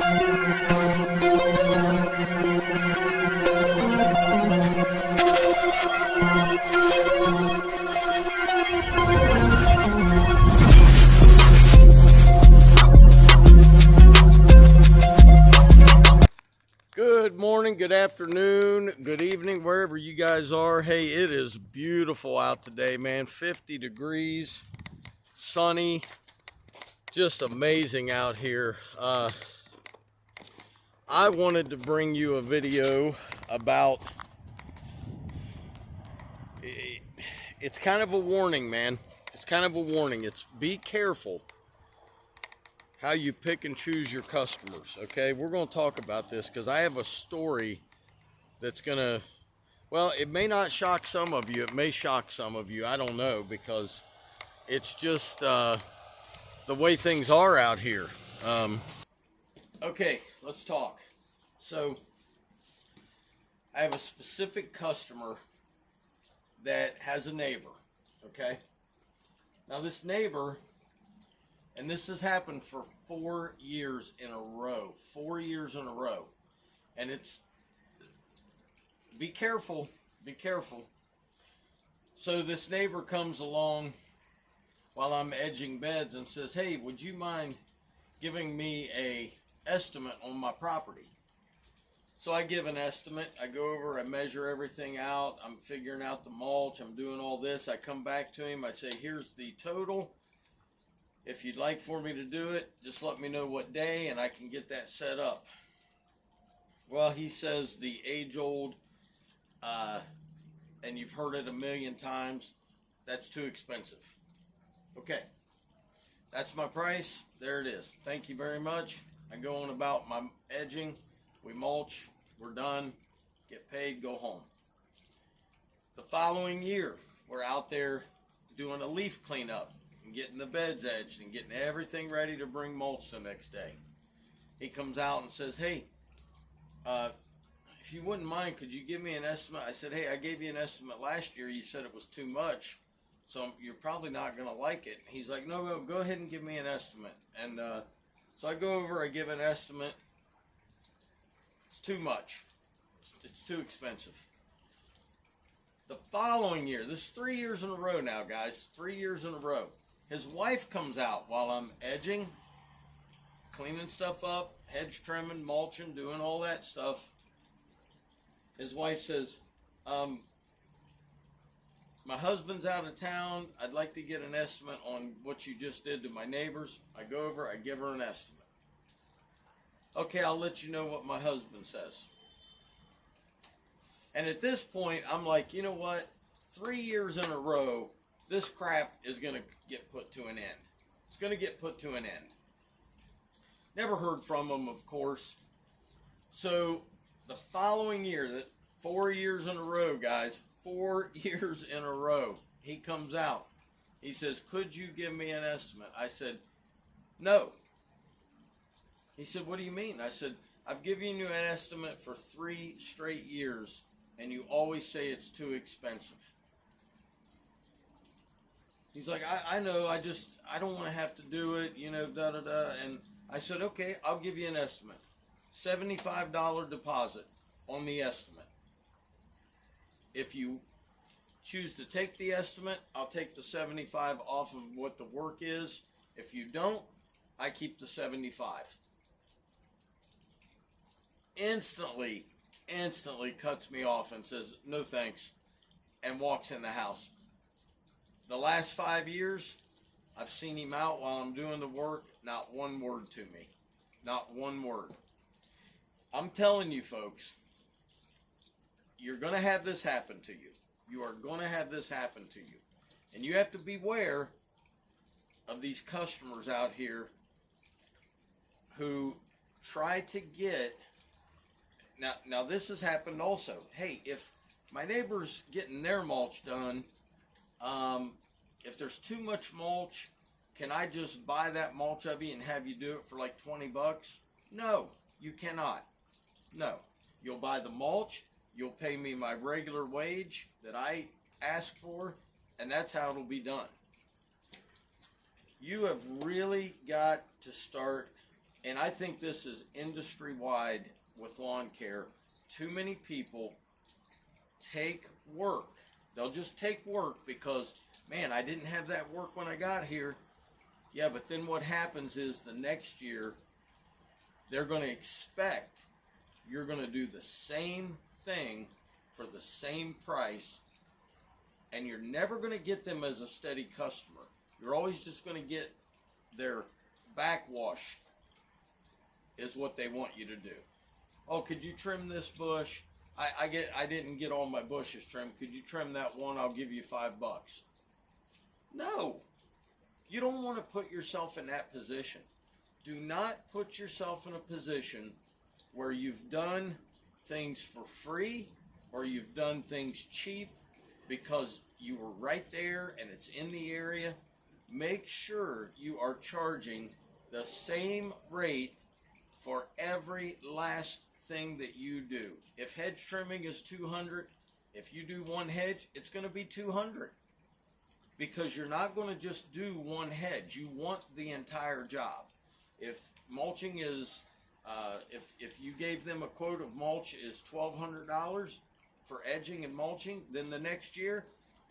Good morning, good afternoon, good evening, wherever you guys are. Hey, it is beautiful out today, man. 50 degrees, sunny, just amazing out here. I wanted to bring you a video about, it's kind of a warning, man. It's kind of a warning. It's be careful how you pick and choose your customers, okay? We're going to talk about this because I have a story that's going to, well, it may not shock some of you. It may shock some of you. I don't know, because it's just the way things are out here. Okay, let's talk. So I have a specific customer that has a neighbor, okay? Now this neighbor, and this has happened for 4 years in a row. 4 years in a row. And it's, be careful, be careful. So this neighbor comes along while I'm edging beds and says, hey, would you mind giving me a estimate on my property? So I give an estimate. I go over, I measure everything out. I'm figuring out the mulch. I'm doing all this. I come back to him. I say, here's the total. If you'd like for me to do it, just let me know what day and I can get that set up. Well, he says the age-old, and you've heard it a million times, that's too expensive. Okay, that's my price. There it is. Thank you very much. I go on about my edging. We mulch. We're done. Get paid. Go home. The following year, we're out there doing a leaf cleanup and getting the beds edged and getting everything ready to bring mulch the next day. He comes out and says, hey, if you wouldn't mind, could you give me an estimate? I said, hey, I gave you an estimate last year. You said it was too much, so you're probably not going to like it. He's like, no, go ahead and give me an estimate. And so I go over, I give an estimate. It's too much. It's too expensive. The following year, this is 3 years in a row now, guys. 3 years in a row. His wife comes out while I'm edging, cleaning stuff up, hedge trimming, mulching, doing all that stuff. His wife says, my husband's out of town. I'd like to get an estimate on what you just did to my neighbors. I go over, I give her an estimate. Okay, I'll let you know what my husband says. And at this point, I'm like, you know what? 3 years in a row, this crap is going to get put to an end. It's going to get put to an end. Never heard from him, of course. So the following year, 4 years in a row, guys, 4 years in a row, he comes out. He says, could you give me an estimate? I said, no. He said, what do you mean? I said, I've given you an estimate for 3 straight years, and you always say it's too expensive. He's like, I know, I don't want to have to do it, you know, da-da-da. And I said, okay, I'll give you an estimate. $75 deposit on the estimate. If you choose to take the estimate, I'll take the 75 off of what the work is. If you don't, I keep the 75. Instantly cuts me off and says, no thanks, and walks in the house. The last 5 years, I've seen him out while I'm doing the work, not one word to me. Not one word. I'm telling you, folks, you're going to have this happen to you. You are going to have this happen to you. And you have to beware of these customers out here who try to get... Now this has happened also. Hey, if my neighbor's getting their mulch done, if there's too much mulch, can I just buy that mulch of you and have you do it for like 20 bucks? No, you cannot. No, you'll buy the mulch, you'll pay me my regular wage that I asked for, and that's how it'll be done. You have really got to start and I think this is industry-wide with lawn care, too many people take work. They'll just take work because, man, I didn't have that work when I got here. Yeah, but then what happens is the next year, they're going to expect you're going to do the same thing for the same price, and you're never going to get them as a steady customer. You're always just going to get their backwash is what they want you to do. Oh, could you trim this bush? I didn't get all my bushes trimmed. Could you trim that one? I'll give you $5. No. You don't want to put yourself in that position. Do not put yourself in a position where you've done things for free or you've done things cheap because you were right there and it's in the area. Make sure you are charging the same rate for every last thing that you do. If hedge trimming is $200, if you do one hedge, it's going to be $200, because you're not going to just do one hedge. You want the entire job. If mulching is, if you gave them a quote of mulch is $1,200 for edging and mulching, then the next year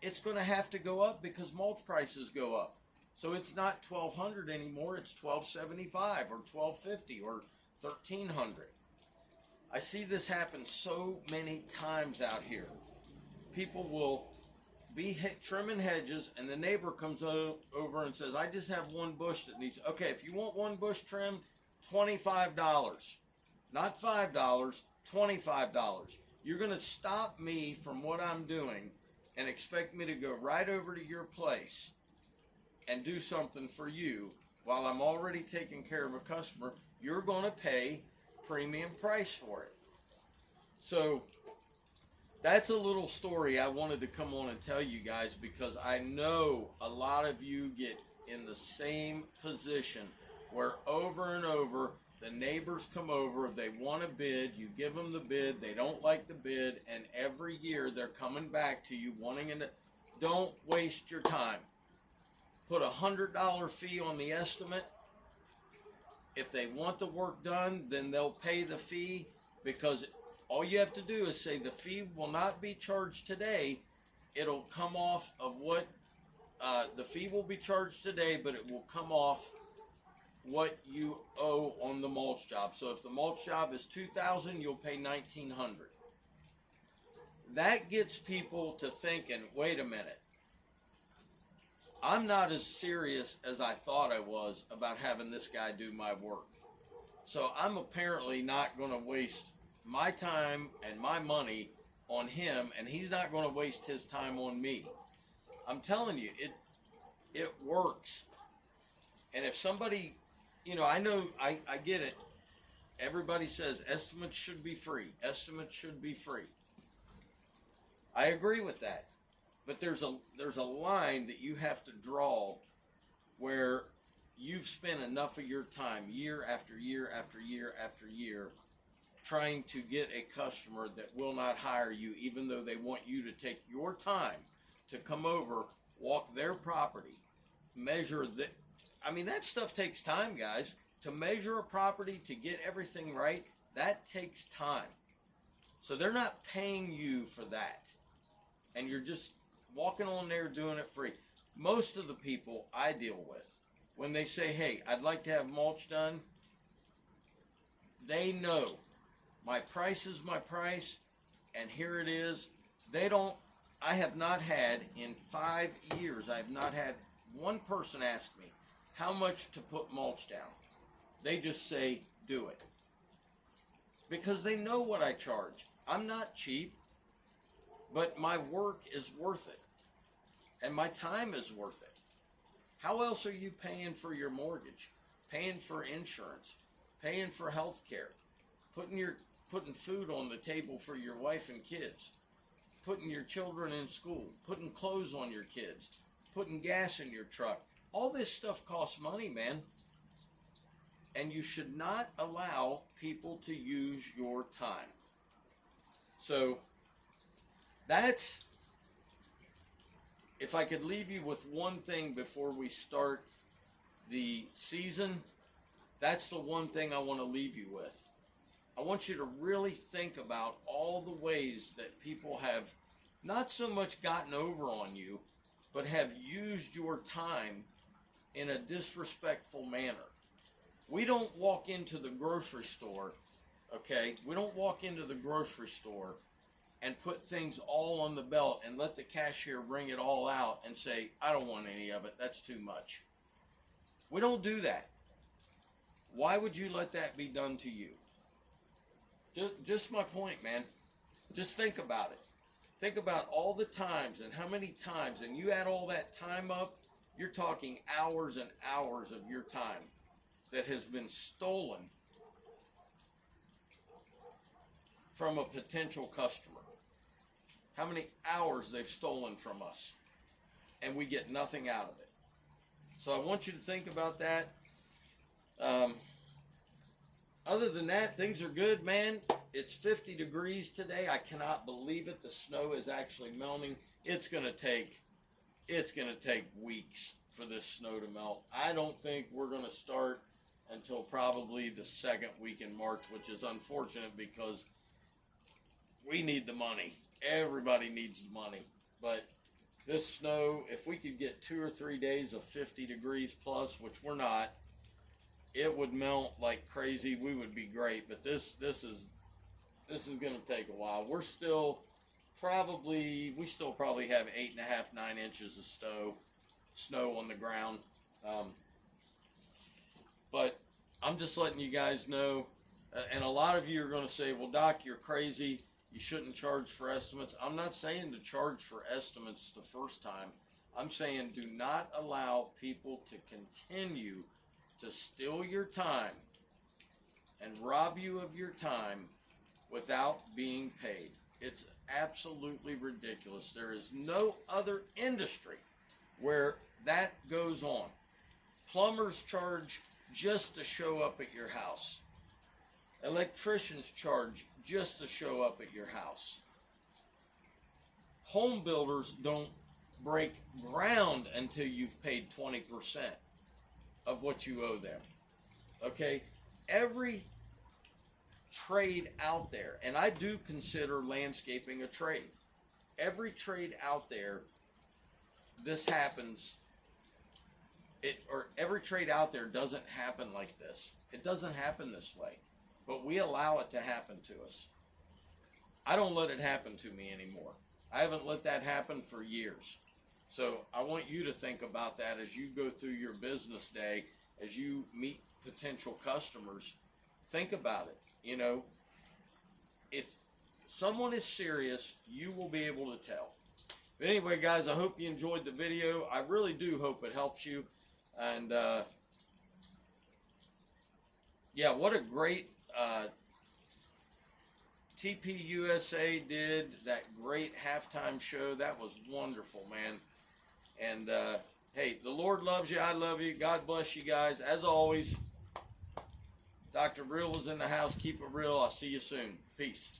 it's going to have to go up because mulch prices go up. So it's not $1,200 anymore. It's $1,275 or $1,250 or $1,300. I see this happen so many times out here. People will be trimming hedges, and the neighbor comes over and says, I just have one bush that needs, okay, if you want one bush trimmed, $25. Not $5, $25. You're going to stop me from what I'm doing and expect me to go right over to your place and do something for you while I'm already taking care of a customer. You're going to pay premium price for it. So that's a little story I wanted to come on and tell you guys, because I know a lot of you get in the same position where over and over the neighbors come over, they want a bid, you give them the bid, they don't like the bid, and every year they're coming back to you wanting it. Don't waste your time. Put $100 fee on the estimate. If they want the work done, then they'll pay the fee, because all you have to do is say the fee will not be charged today. It'll come off of what the fee will be charged today, but it will come off what you owe on the mulch job. So if the mulch job is $2,000, you'll pay $1,900. That gets people to thinking, wait a minute, I'm not as serious as I thought I was about having this guy do my work. So I'm apparently not going to waste my time and my money on him, and he's not going to waste his time on me. I'm telling you, it works. And if somebody, I know, I get it. Everybody says estimates should be free. Estimates should be free. I agree with that. But there's a line that you have to draw where you've spent enough of your time, year after year after year after year, trying to get a customer that will not hire you, even though they want you to take your time to come over, walk their property, measure that. I mean, that stuff takes time, guys. To measure a property, to get everything right, that takes time. So they're not paying you for that. And you're just walking on there doing it free. Most of the people I deal with, when they say, hey, I'd like to have mulch done, they know my price is my price, and here it is. I have not had, in 5 years, I have not had one person ask me how much to put mulch down. They just say, do it. Because they know what I charge. I'm not cheap, but my work is worth it. And my time is worth it. How else are you paying for your mortgage? Paying for insurance? Paying for health care? Putting food on the table for your wife and kids? Putting your children in school? Putting clothes on your kids? Putting gas in your truck? All this stuff costs money, man. And you should not allow people to use your time. So that's, if I could leave you with one thing before we start the season, That's the one thing I want to leave you with. I want you to really think about all the ways that people have not so much gotten over on you, but have used your time in a disrespectful manner. We don't walk into the grocery store, okay? We don't walk into the grocery store and put things all on the belt and let the cashier bring it all out and say, I don't want any of it, that's too much. We don't do that. Why would you let that be done to you? Just my point, man. Just think about it. Think about all the times and how many times, and you add all that time up, you're talking hours and hours of your time that has been stolen from a potential customer. How many hours they've stolen from us, and we get nothing out of it. So I want you to think about that. Other than that, things are good, man. It's 50 degrees today. I cannot believe it. The snow is actually melting. It's gonna take weeks for this snow to melt. I don't think we're gonna start until probably the second week in March, which is unfortunate because we need the money. Everybody needs the money. But this snow, if we could get 2 or 3 days of 50 degrees plus, which we're not, it would melt like crazy. We would be great. But this is going to take a while. We still probably have 8.5, 9 inches of snow on the ground. But I'm just letting you guys know. And a lot of you are going to say, well, Doc, you're crazy. You shouldn't charge for estimates. I'm not saying to charge for estimates the first time. I'm saying do not allow people to continue to steal your time and rob you of your time without being paid. It's absolutely ridiculous. There is no other industry where that goes on. Plumbers charge just to show up at your house. Electricians charge just to show up at your house. Home builders don't break ground until you've paid 20% of what you owe them. Okay? Every trade out there, and I do consider landscaping a trade. Every trade out there, this happens. Every trade out there doesn't happen like this. It doesn't happen this way. But we allow it to happen to us. I don't let it happen to me anymore. I haven't let that happen for years. So I want you to think about that as you go through your business day, as you meet potential customers. Think about it. You know, if someone is serious, you will be able to tell. But anyway, guys, I hope you enjoyed the video. I really do hope it helps you. And yeah, what a great TP USA did, that great halftime show. That was wonderful, man. And hey, the Lord loves you. I love you. God bless you guys. As always, Dr. Real was in the house. Keep it real. I'll see you soon. Peace.